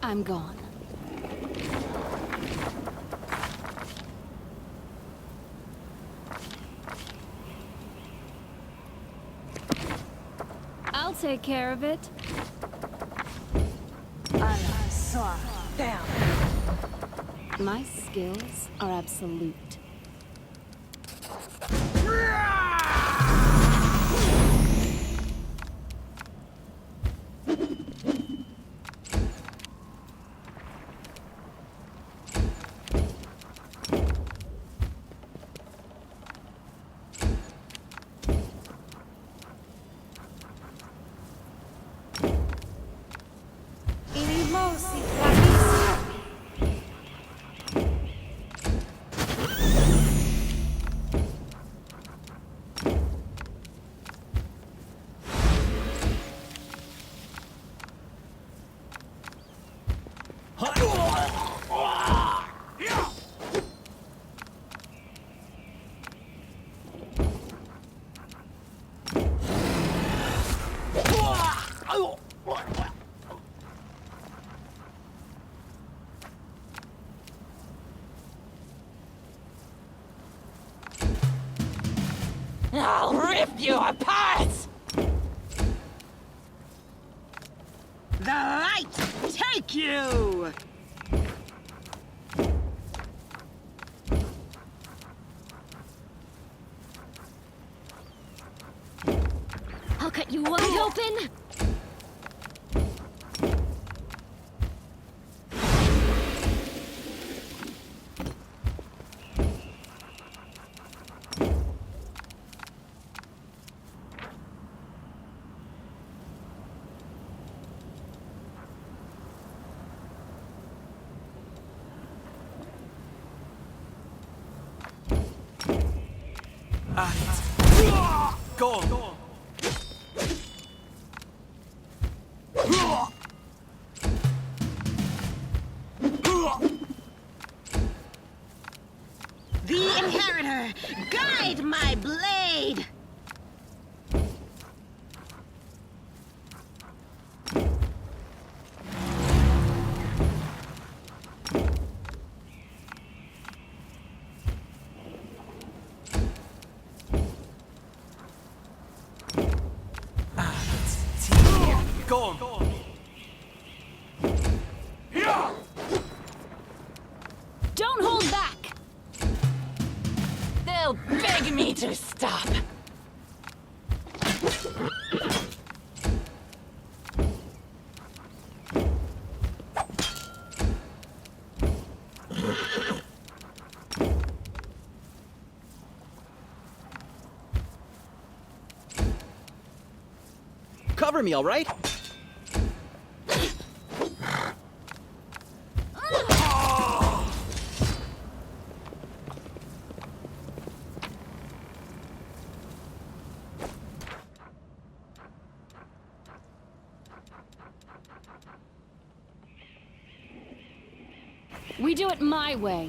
I'm gone. I'll take care of it. Down. My skills are absolute. I'll rip you apart! The light take you! I'll cut you wide open! Go on. The Inheritor, guide my blade! Go on. Don't hold back! They'll beg me to stop. Cover me, all right? We do it my way.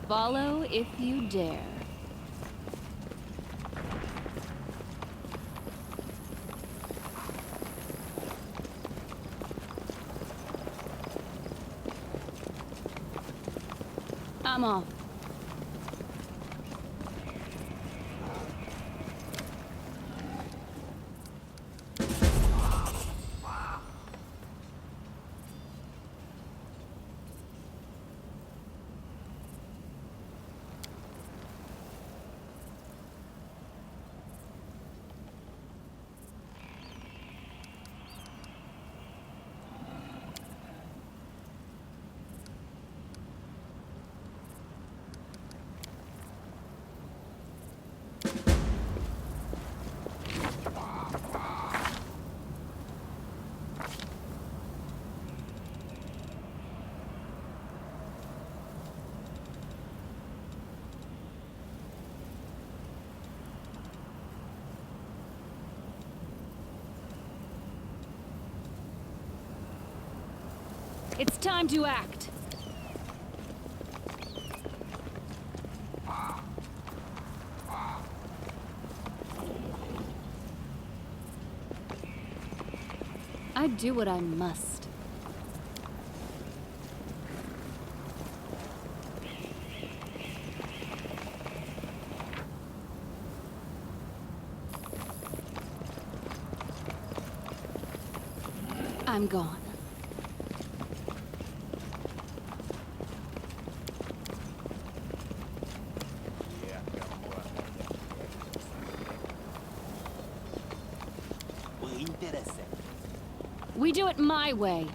Follow if you dare. I'm off. It's time to act. I do what I must. I'm gone. We do it my way.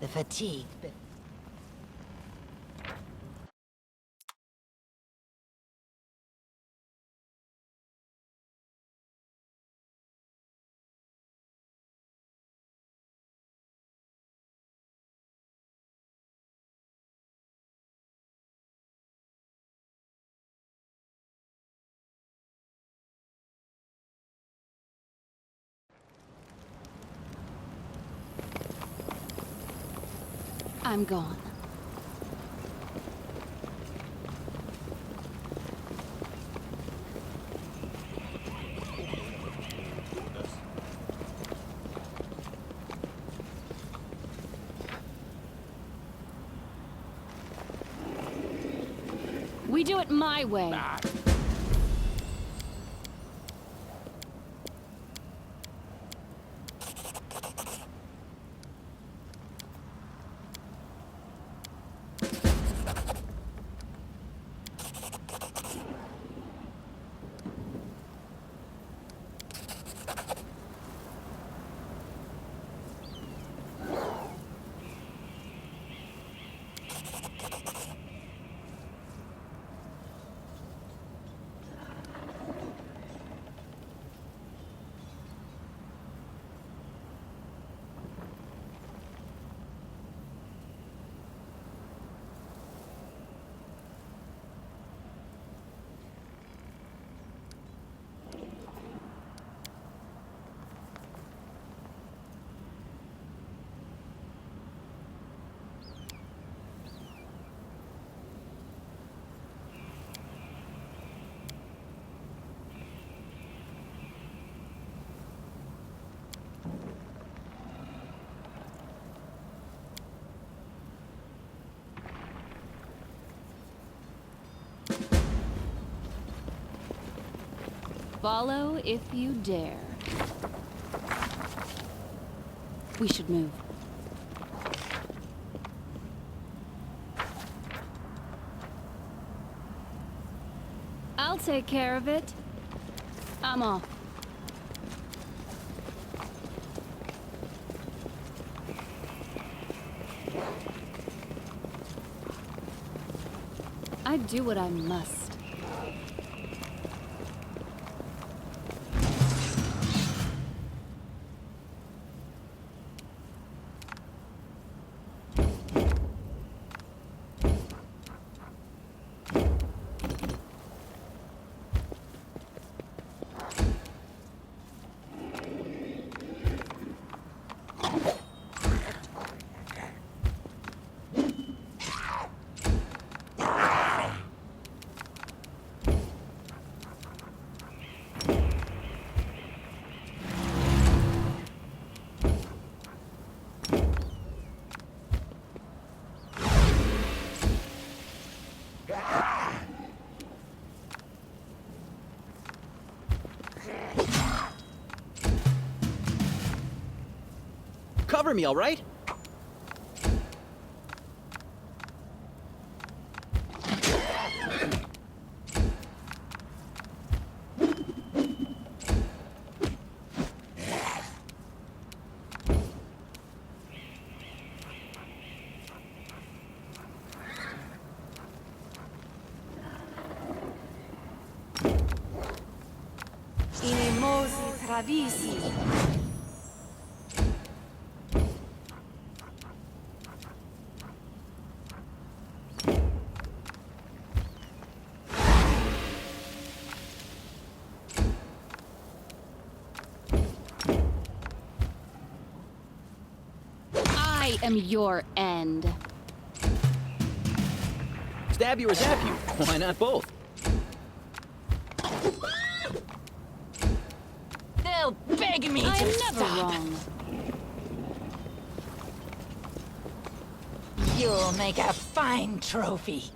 The fatigue. I'm gone. We do it my way. Follow if you dare. We should move. I'll take care of it. I'm off. I do what I must. Cover me, all right? Inimosi travisi. I am your end. Stab you or zap you? Why not both? They'll beg me I'm to never stop. wrong. You'll make a fine trophy.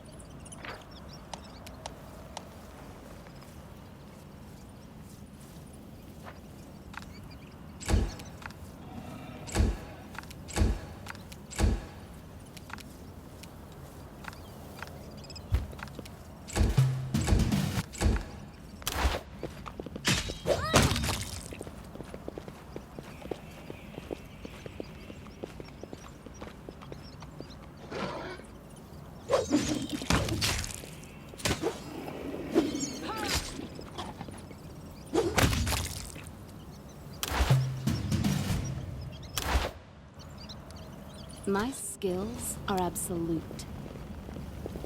My skills are absolute.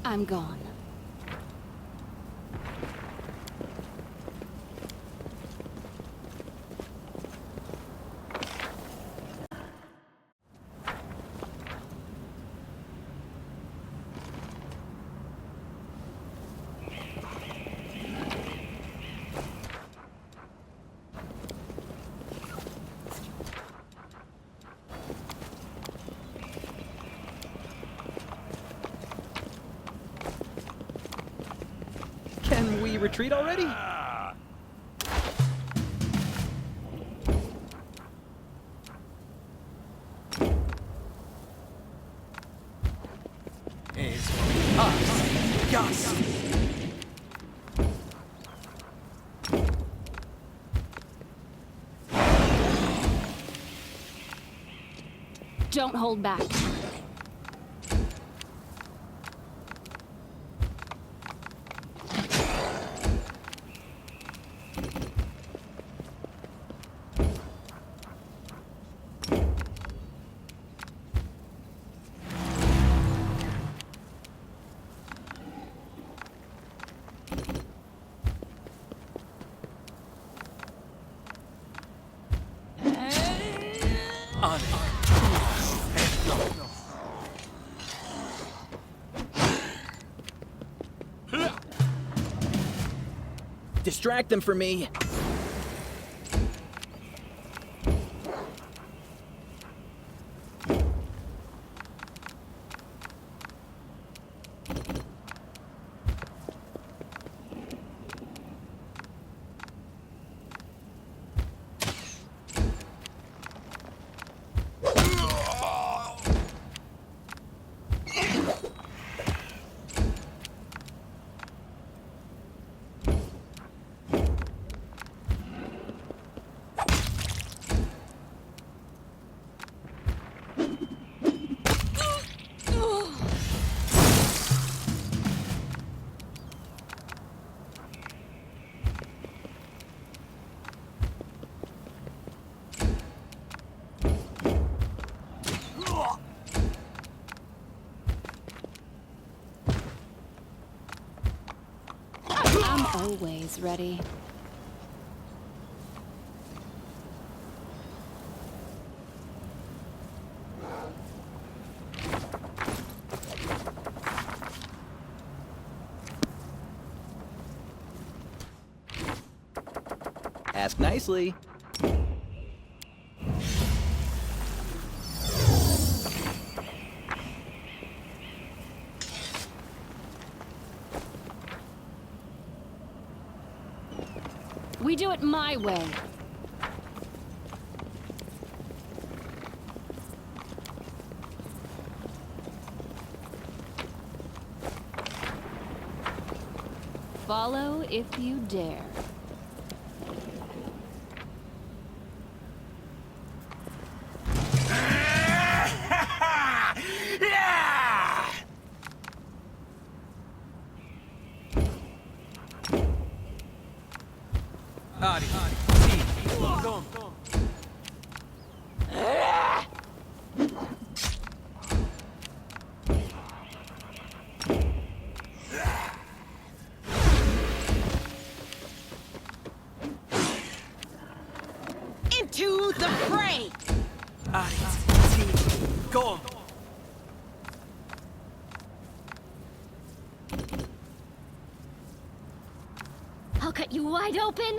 I'm gone. Can we retreat already? It's us. Yes. Don't hold back. On it. Distract them for me. always ready. Ask nicely. We do it my way. Follow if you dare. Into the fray! Go! I'll cut you wide open.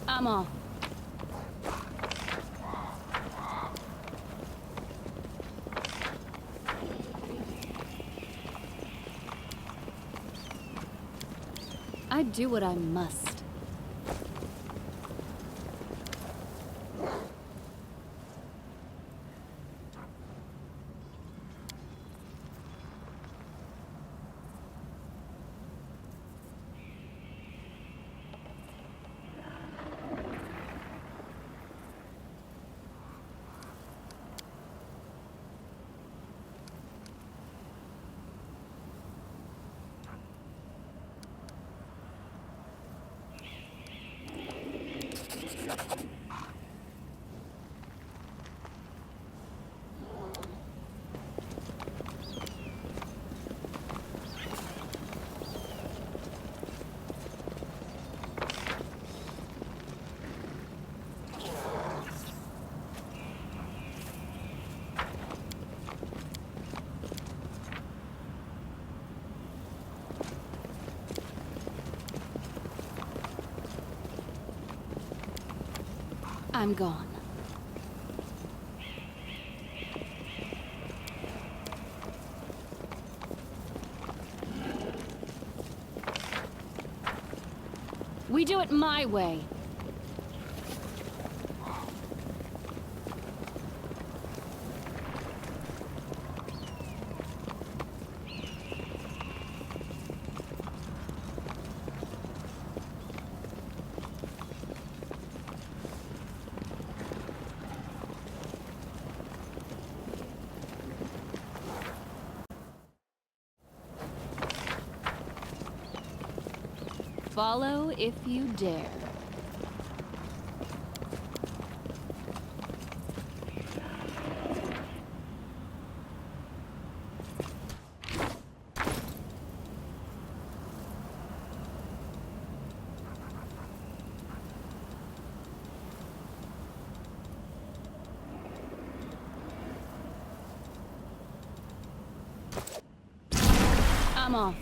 I'm off. I do what I must. I'm gone. We do it my way. Follow if you dare. I'm off.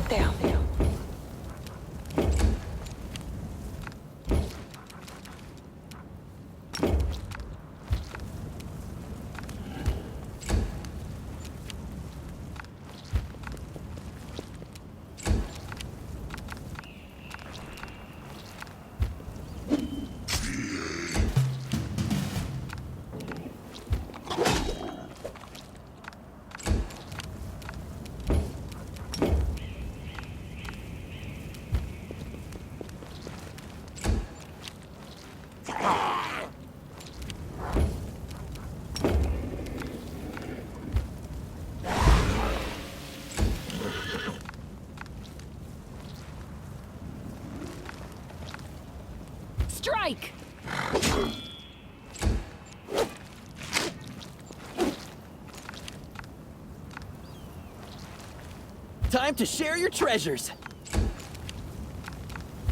down. Strike! Time to share your treasures.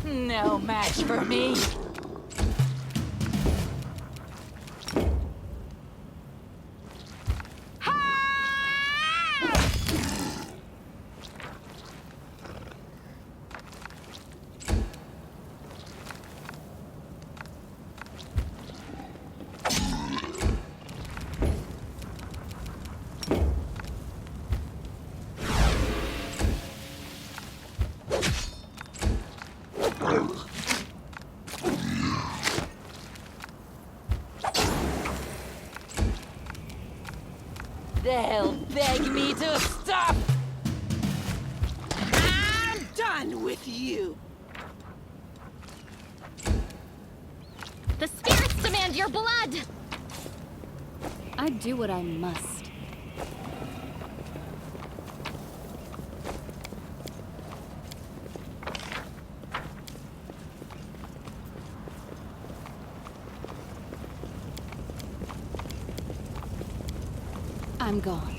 No match for me. They'll beg me to stop! I'm done with you! The spirits demand your blood! I do what I must. I'm gone.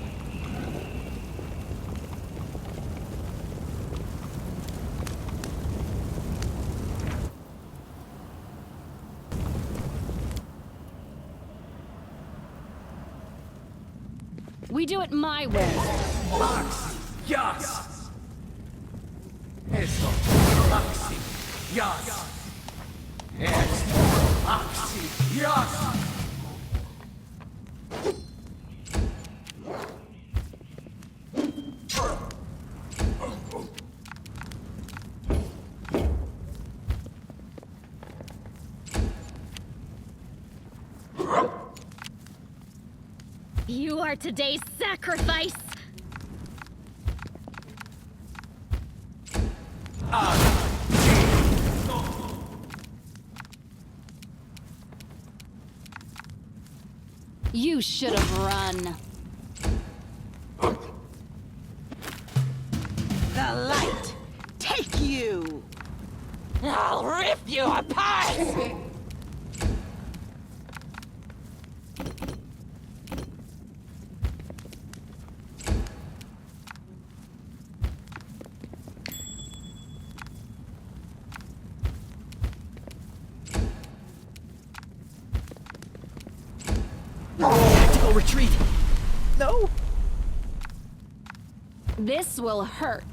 We do it my way. Yes! Eso, Maxi, yes! Yes, Maxi, yes! You are today's sacrifice! You should have run. The light! Take you! I'll rip you apart! Tactical retreat. No. This will hurt.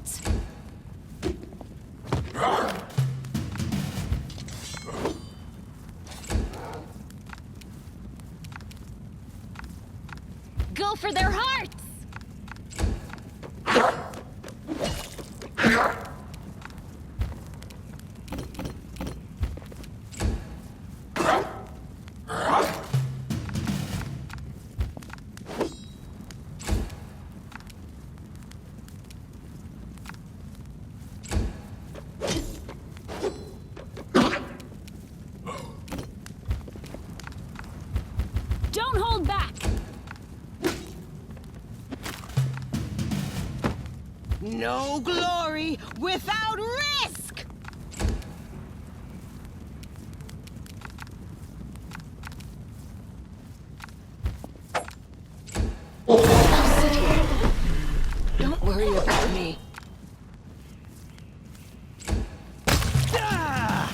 Go for their hearts! Don't hold back! No glory without risk! I'll sit here. Don't worry about me. Ah!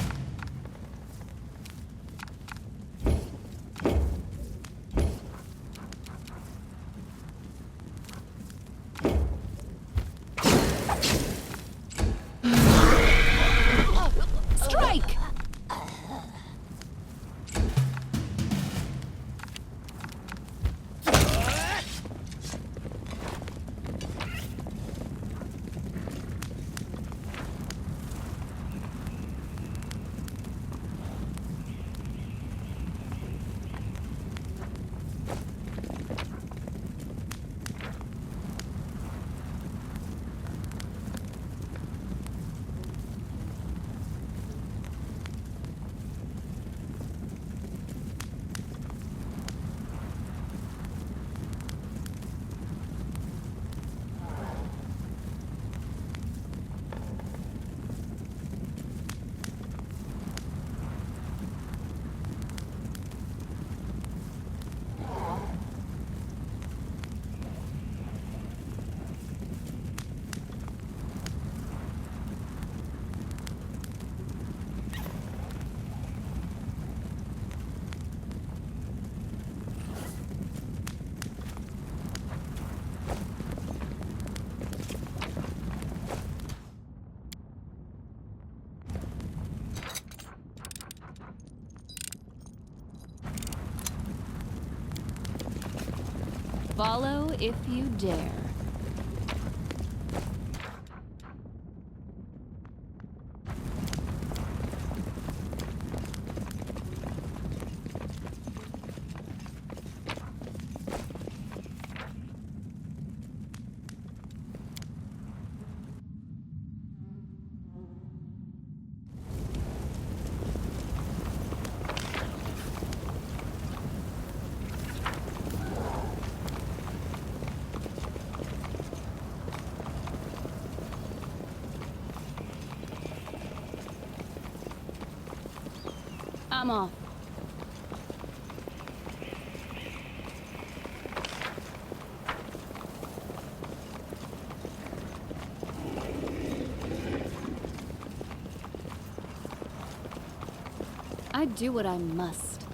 Follow if you dare. I'm off. I do what I must.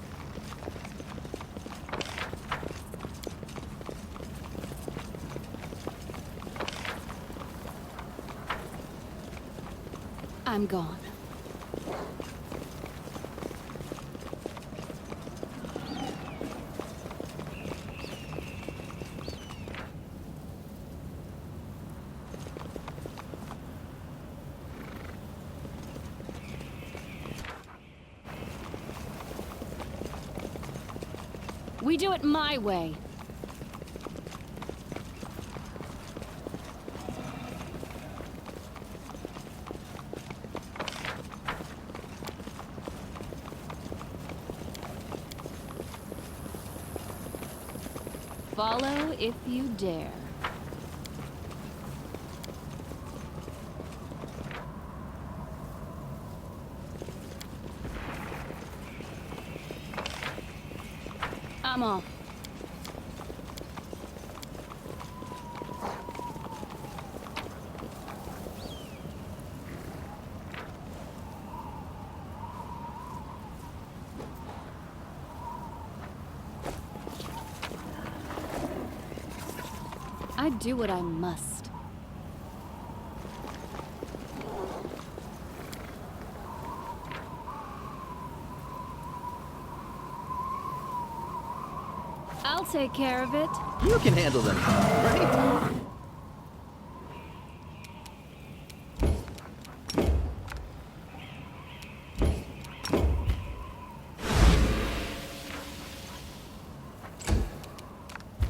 I'm gone. We do it my way. Follow if you dare. I'm off. I do what I must. I'll take care of it. You can handle them, right?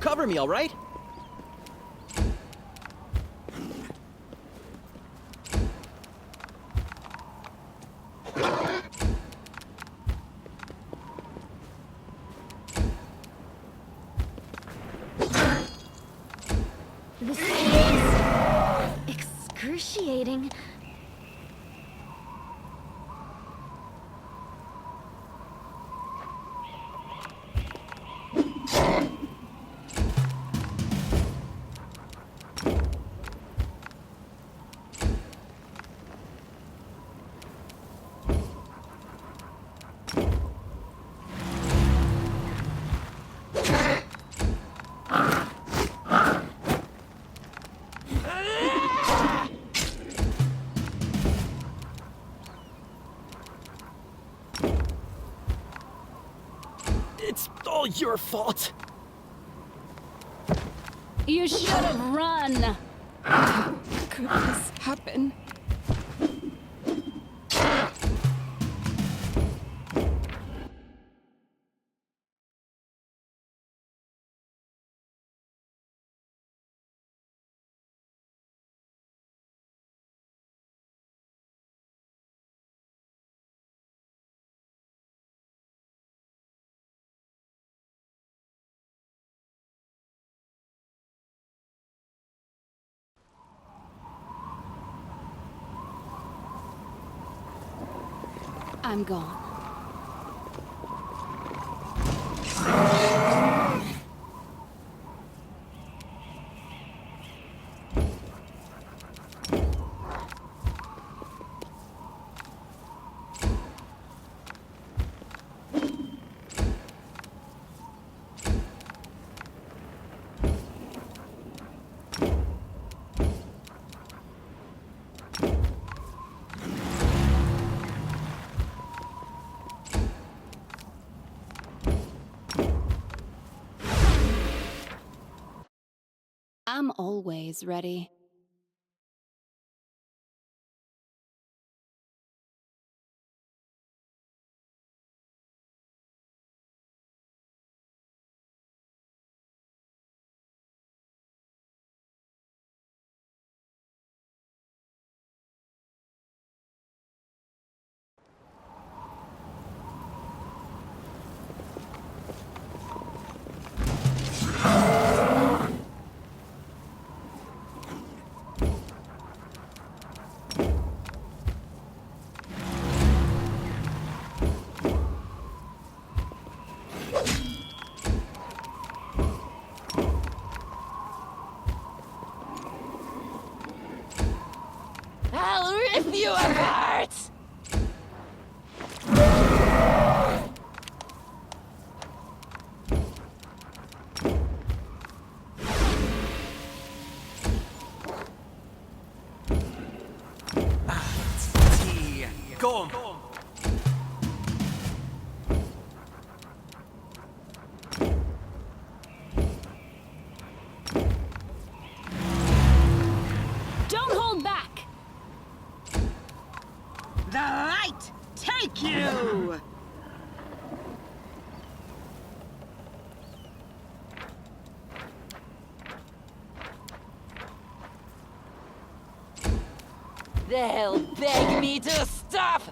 Cover me, all right? This is excruciating. It's all your fault. You should have run. How could this happen? I'm gone. I'm always ready. I'll rip you apart! Kom! Don't hold back! The light take you! They'll beg me to stop!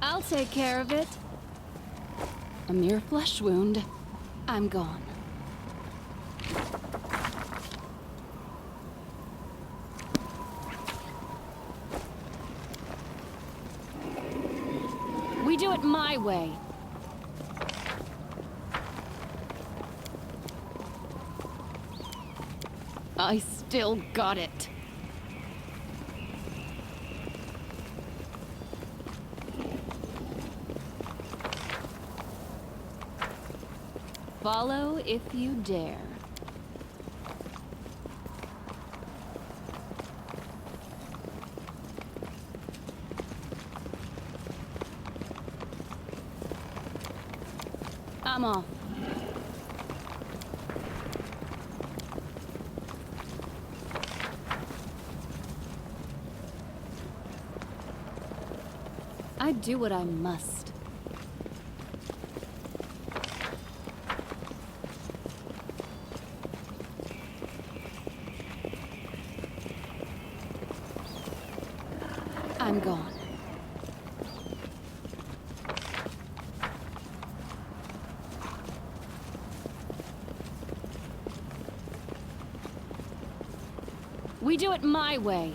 I'll take care of it. A mere flesh wound. I'm gone. We do it my way. I still got it. Follow if you dare. I'm off. I do what I must. I'm gone. We do it my way.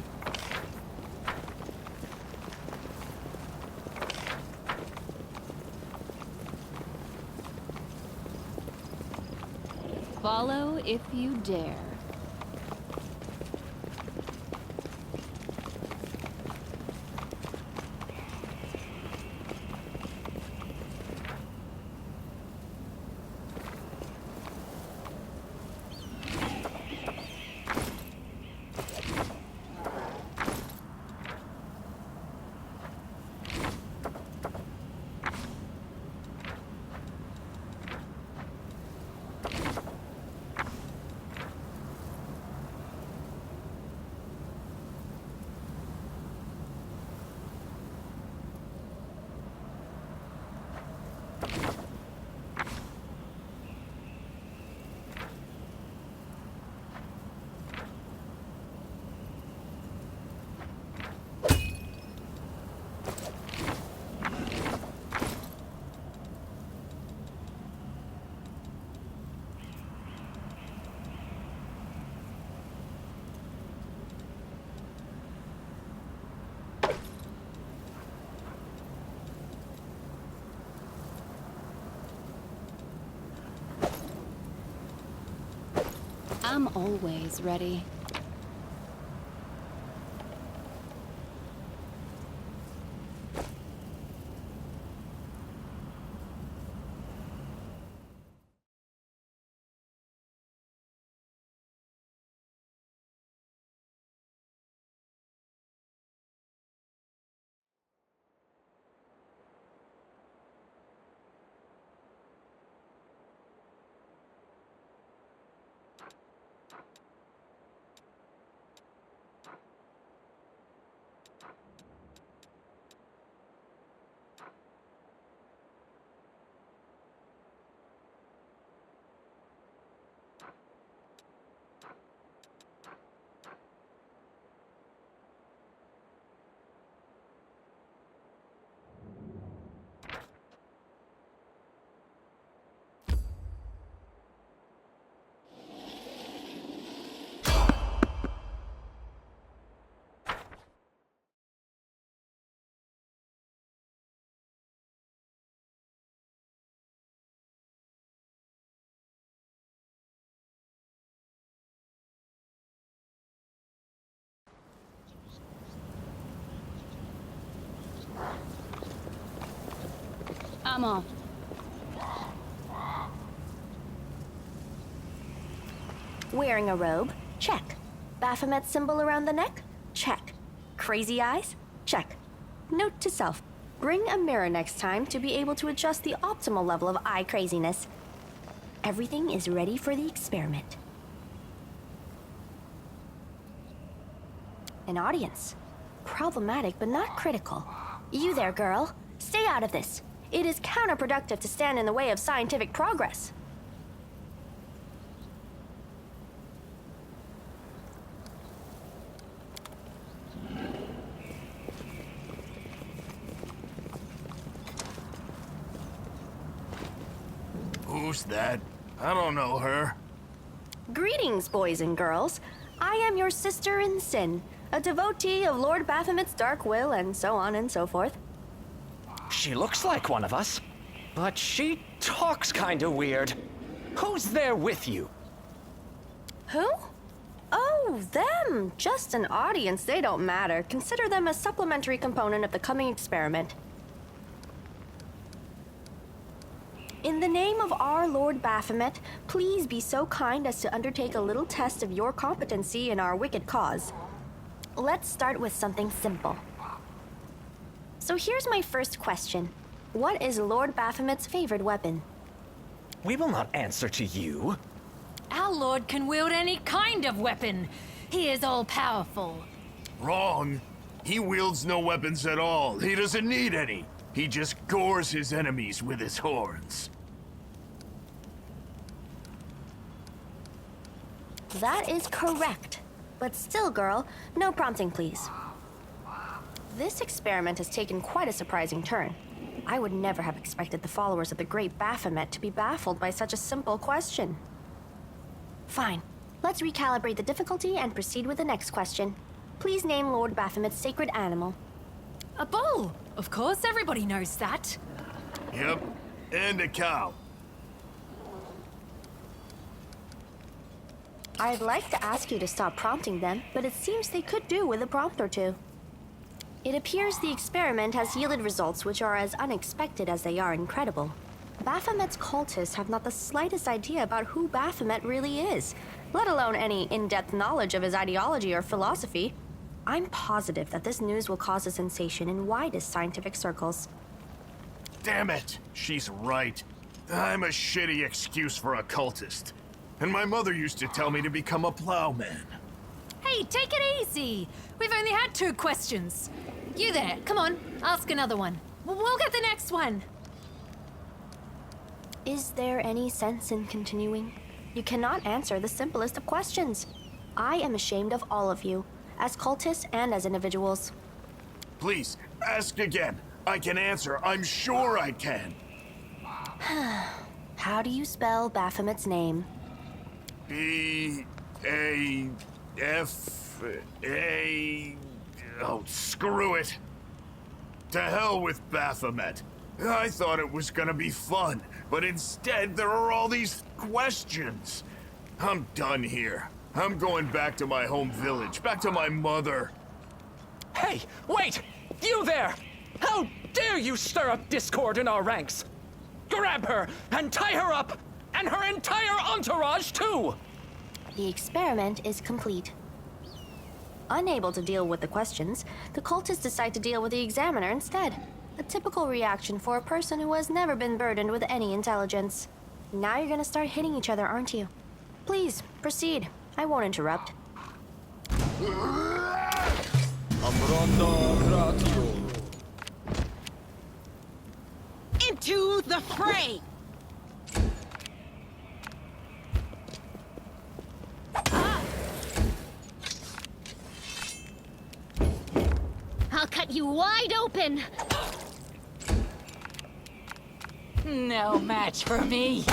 Follow if you dare. I'm always ready. I'm off. Wearing a robe? Check. Baphomet symbol around the neck? Check. Crazy eyes? Check. Note to self. Bring a mirror next time to be able to adjust the optimal level of eye craziness. Everything is ready for the experiment. An audience. Problematic but not critical. You there, girl. Stay out of this. It is counterproductive to stand in the way of scientific progress. Who's that? I don't know her. Greetings, boys and girls. I am your sister in sin, a devotee of Lord Baphomet's dark will, and so on and so forth. She looks like one of us, but she talks kinda weird. Who's there with you? Who? Oh, them. Just an audience. They don't matter. Consider them a supplementary component of the coming experiment. In the name of our Lord Baphomet, please be so kind as to undertake a little test of your competency in our wicked cause. Let's start with something simple. So here's my first question. What is Lord Baphomet's favorite weapon? We will not answer to you. Our lord can wield any kind of weapon. He is all-powerful. Wrong. He wields no weapons at all. He doesn't need any. He just gores his enemies with his horns. That is correct. But still, girl, no prompting, please. This experiment has taken quite a surprising turn. I would never have expected the followers of the great Baphomet to be baffled by such a simple question. Fine. Let's recalibrate the difficulty and proceed with the next question. Please name Lord Baphomet's sacred animal. A bull! Of course, everybody knows that. Yep. And a cow. I'd like to ask you to stop prompting them, but it seems they could do with a prompt or two. It appears the experiment has yielded results which are as unexpected as they are incredible. Baphomet's cultists have not the slightest idea about who Baphomet really is, let alone any in-depth knowledge of his ideology or philosophy. I'm positive that this news will cause a sensation in widest scientific circles. Damn it! She's right. I'm a shitty excuse for a cultist. And my mother used to tell me to become a plowman. Hey, take it easy. We've only had 2 questions. You there, come on, ask another one. We'll get the next one. Is there any sense in continuing? You cannot answer the simplest of questions. I am ashamed of all of you, as cultists and as individuals. Please, ask again. I can answer. I'm sure I can. How do you spell Baphomet's name? B-A-F-A... Oh, screw it. To hell with Baphomet. I thought it was gonna be fun, but instead there are all these questions. I'm done here. I'm going back to my home village, back to my mother. Hey, wait! You there! How dare you stir up discord in our ranks? Grab her and tie her up! And her entire entourage, too! The experiment is complete. Unable to deal with the questions, the cultists decide to deal with the examiner instead. A typical reaction for a person who has never been burdened with any intelligence. Now you're gonna start hitting each other, aren't you? Please, proceed. I won't interrupt. Into the fray! I'll cut you wide open. No match for me.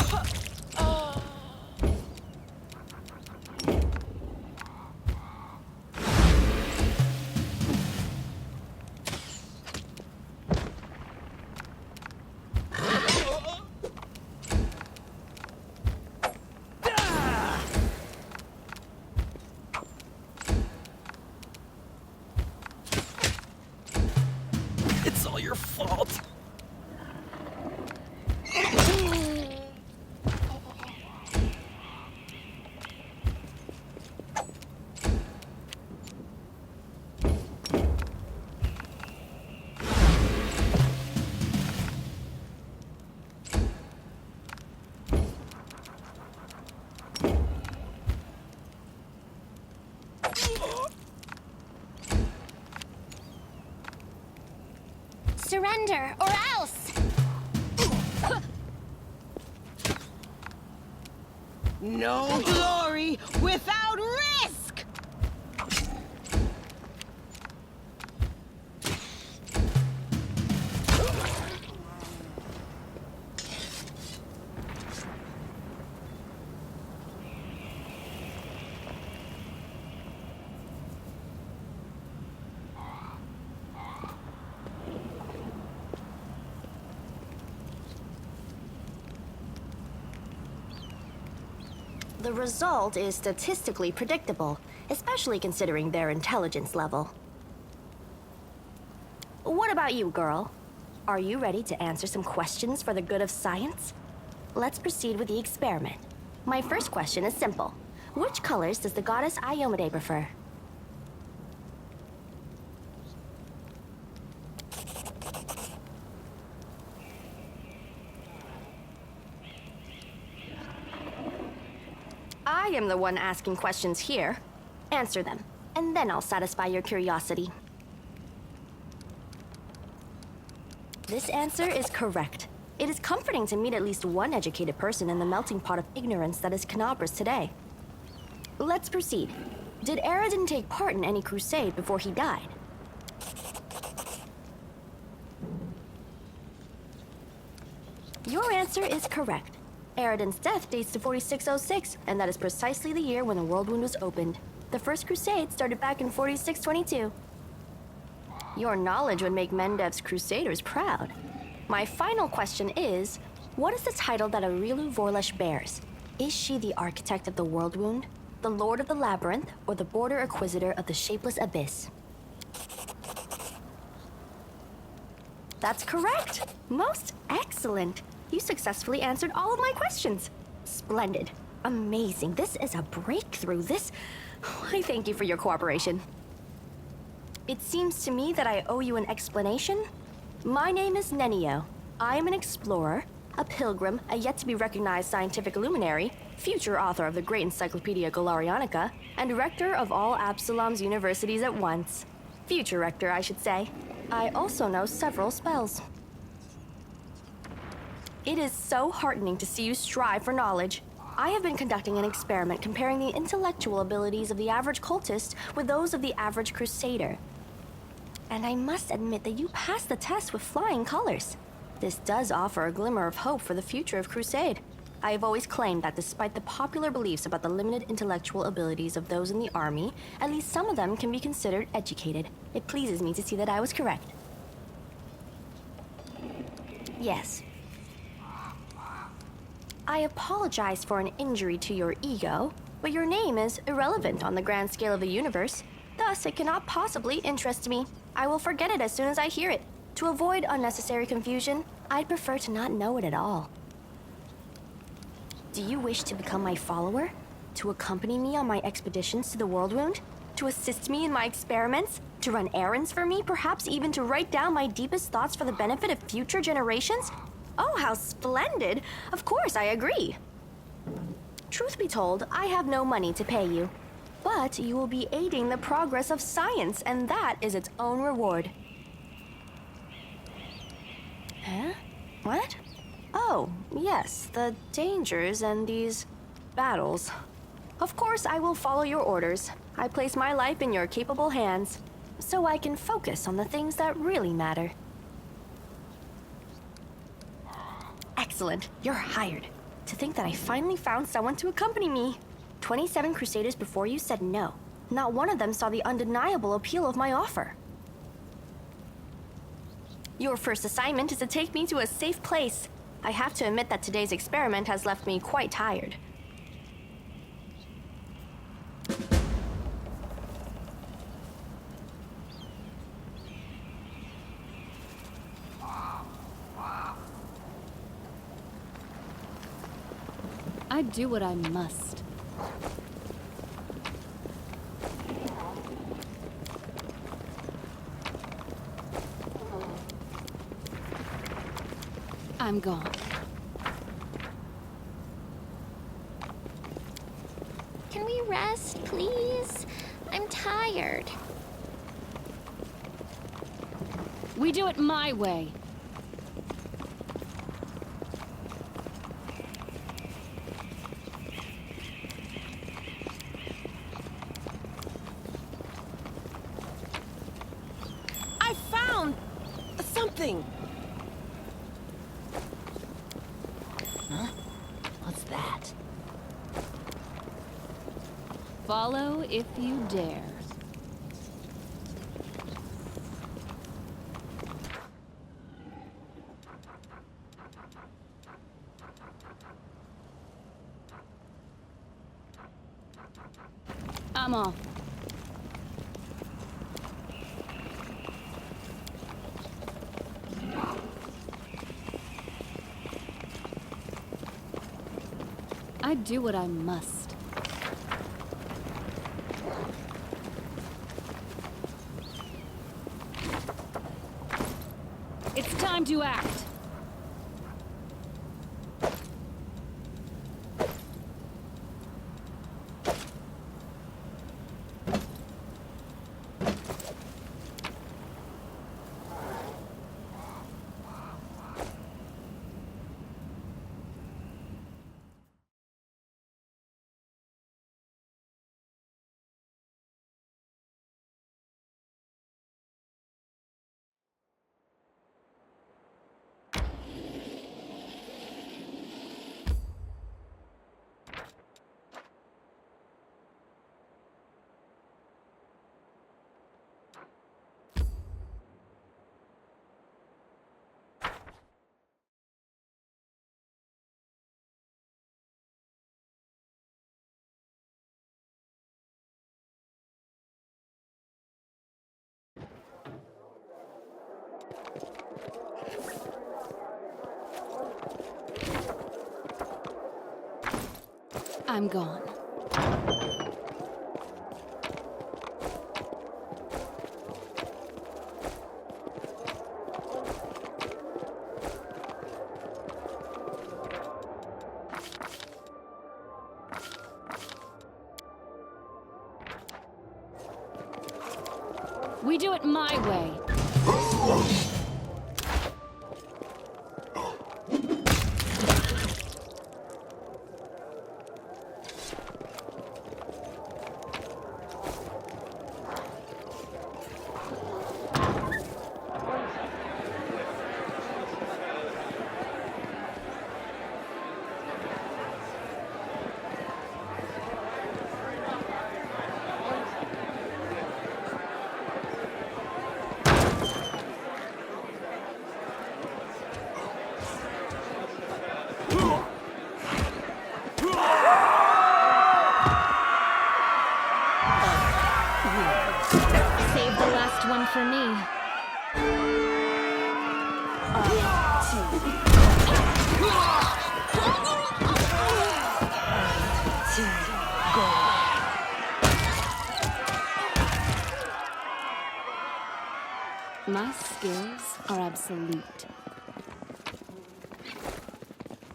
It's all your fault. Surrender, or else! No glory without risk! The result is statistically predictable, especially considering their intelligence level. What about you, girl? Are you ready to answer some questions for the good of science? Let's proceed with the experiment. My first question is simple. Which colors does the goddess Iomade prefer? I am the one asking questions here. Answer them, and then I'll satisfy your curiosity. This answer is correct. It is comforting to meet at least one educated person in the melting pot of ignorance that is Canabras today. Let's proceed. Did Aradin take part in any crusade before he died? Your answer is correct. Aradin's death dates to 4606, and that is precisely the year when the World Wound was opened. The First Crusade started back in 4622. Your knowledge would make Mendev's Crusaders proud. My final question is, what is the title that Aurilu Vorlesh bears? Is she the architect of the World Wound, the Lord of the Labyrinth, or the Border Inquisitor of the Shapeless Abyss? That's correct! Most excellent! You successfully answered all of my questions. Splendid. Amazing. This is a breakthrough. I thank you for your cooperation. It seems to me that I owe you an explanation. My name is Nenio. I am an explorer, a pilgrim, a yet-to-be-recognized scientific luminary, future author of the great Encyclopedia Galarianica, and rector of all Absalom's universities at once. Future rector, I should say. I also know several spells. It is so heartening to see you strive for knowledge. I have been conducting an experiment comparing the intellectual abilities of the average cultist with those of the average crusader. And I must admit that you passed the test with flying colors. This does offer a glimmer of hope for the future of Crusade. I have always claimed that despite the popular beliefs about the limited intellectual abilities of those in the army, at least some of them can be considered educated. It pleases me to see that I was correct. Yes. I apologize for an injury to your ego, but your name is irrelevant on the grand scale of the universe. Thus, it cannot possibly interest me. I will forget it as soon as I hear it. To avoid unnecessary confusion, I'd prefer to not know it at all. Do you wish to become my follower? To accompany me on my expeditions to the World Wound? To assist me in my experiments? To run errands for me? Perhaps even to write down my deepest thoughts for the benefit of future generations? Oh, how splendid! Of course, I agree. Truth be told, I have no money to pay you. But you will be aiding the progress of science, and that is its own reward. Huh? What? Oh, yes, the dangers and these battles. Of course, I will follow your orders. I place my life in your capable hands, so I can focus on the things that really matter. Excellent, you're hired. To think that I finally found someone to accompany me. 27 Crusaders before you said no. Not one of them saw the undeniable appeal of my offer. Your first assignment is to take me to a safe place. I have to admit that today's experiment has left me quite tired. I do what I must. I'm gone. Can we rest, please? I'm tired. We do it my way. I found something. Huh? What's that? Follow if you dare. I'm off. I do what I must. It's time to act. I'm gone. We do it my way. one for me. My skills are absolute.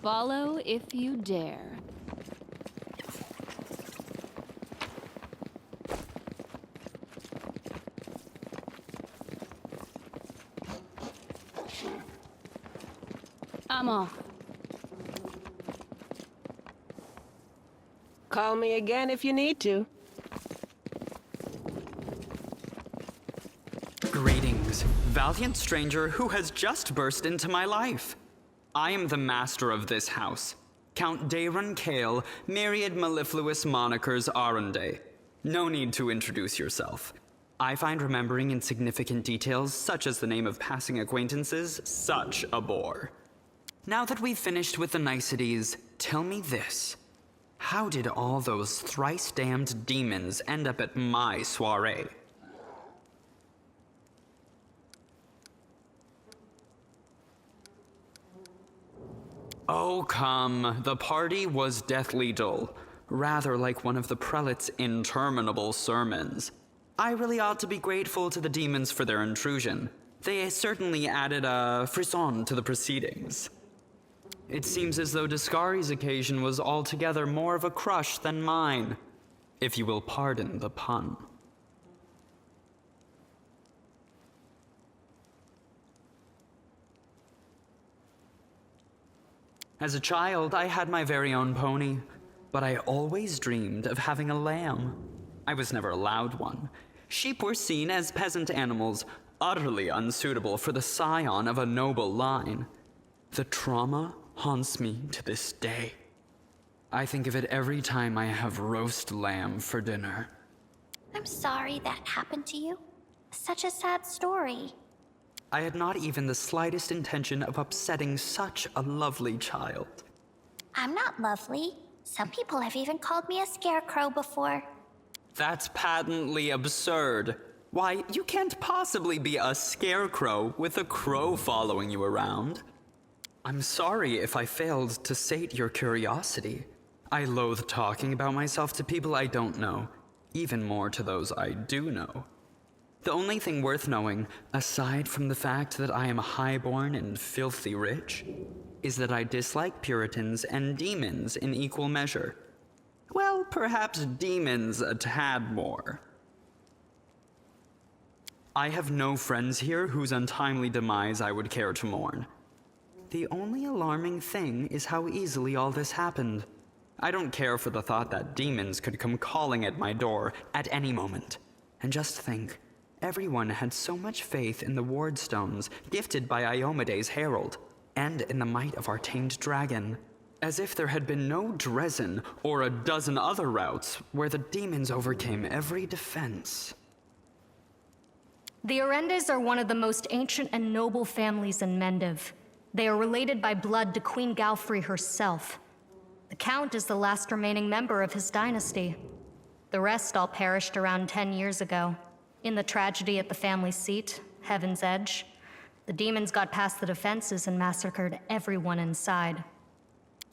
Follow if you dare. I'm off. Call me again if you need to. Greetings, valiant stranger who has just burst into my life. I am the master of this house, Count Daron Kale, myriad mellifluous monikers Aronde. No need to introduce yourself. I find remembering insignificant details, such as the name of passing acquaintances, such a bore. Now that we've finished with the niceties, tell me this. How did all those thrice-damned demons end up at my soiree? Oh, come. The party was deathly dull, rather like one of the prelate's interminable sermons. I really ought to be grateful to the demons for their intrusion. They certainly added a frisson to the proceedings. It seems as though Discari's occasion was altogether more of a crush than mine, if you will pardon the pun. As a child, I had my very own pony, but I always dreamed of having a lamb. I was never allowed one. Sheep were seen as peasant animals, utterly unsuitable for the scion of a noble line. The trauma haunts me to this day. I think of it every time I have roast lamb for dinner. I'm sorry that happened to you. Such a sad story. I had not even the slightest intention of upsetting such a lovely child. I'm not lovely. Some people have even called me a scarecrow before. That's patently absurd. Why, you can't possibly be a scarecrow with a crow following you around. I'm sorry if I failed to sate your curiosity. I loathe talking about myself to people I don't know, even more to those I do know. The only thing worth knowing, aside from the fact that I am highborn and filthy rich, is that I dislike Puritans and demons in equal measure. Well, perhaps demons a tad more. I have no friends here whose untimely demise I would care to mourn. The only alarming thing is how easily all this happened. I don't care for the thought that demons could come calling at my door at any moment. And just think, everyone had so much faith in the wardstones gifted by Iomede's herald, and in the might of our tamed dragon, as if there had been no Dresden or a dozen other routes where the demons overcame every defense. The Arendes are one of the most ancient and noble families in Mendiv. They are related by blood to Queen Galfrey herself. The Count is the last remaining member of his dynasty. The rest all perished around 10 years ago. In the tragedy at the family seat, Heaven's Edge, the demons got past the defenses and massacred everyone inside.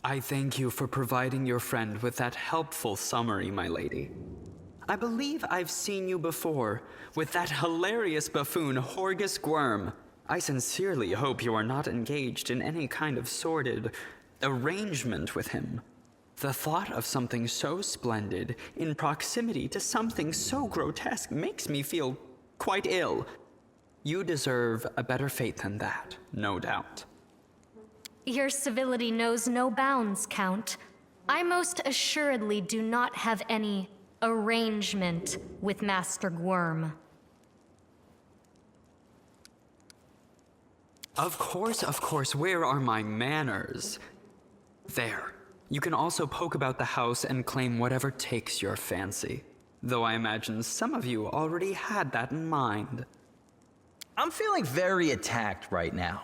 I thank you for providing your friend with that helpful summary, my lady. I believe I've seen you before, with that hilarious buffoon Horgus Gwyrm. I sincerely hope you are not engaged in any kind of sordid arrangement with him. The thought of something so splendid in proximity to something so grotesque makes me feel quite ill. You deserve a better fate than that, no doubt. Your civility knows no bounds, Count. I most assuredly do not have any arrangement with Master Gwyrm. Of course, where are my manners? There. You can also poke about the house and claim whatever takes your fancy. Though I imagine some of you already had that in mind. I'm feeling very attacked right now.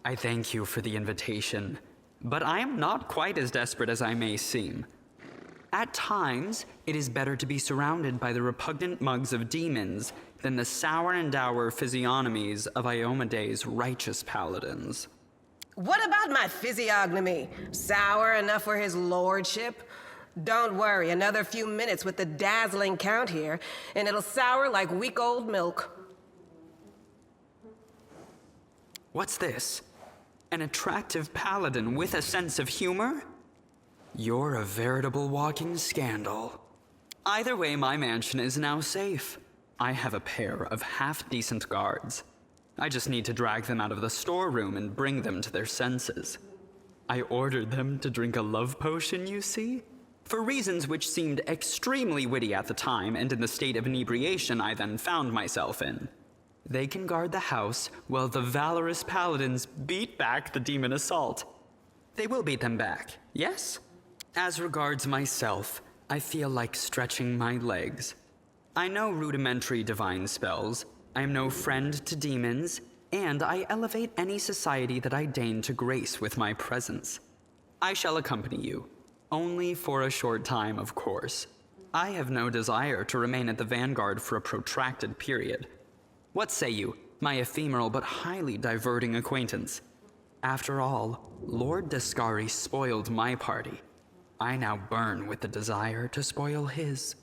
I thank you for the invitation, but I am not quite as desperate as I may seem. At times, it is better to be surrounded by the repugnant mugs of demons than the sour and dour physiognomies of Iomede's righteous paladins. What about my physiognomy? Sour enough for his lordship? Don't worry, another few minutes with the dazzling count here, and it'll sour like week-old milk. What's this? An attractive paladin with a sense of humor? You're a veritable walking scandal. Either way, my mansion is now safe. I have a pair of half-decent guards. I just need to drag them out of the storeroom and bring them to their senses. I ordered them to drink a love potion, you see? For reasons which seemed extremely witty at the time and in the state of inebriation I then found myself in. They can guard the house while the valorous paladins beat back the demon assault. They will beat them back, yes? As regards myself, I feel like stretching my legs. I know rudimentary divine spells, I am no friend to demons, and I elevate any society that I deign to grace with my presence. I shall accompany you, only for a short time, of course. I have no desire to remain at the vanguard for a protracted period. What say you, my ephemeral but highly diverting acquaintance? After all, Lord Descari spoiled my party. I now burn with the desire to spoil his.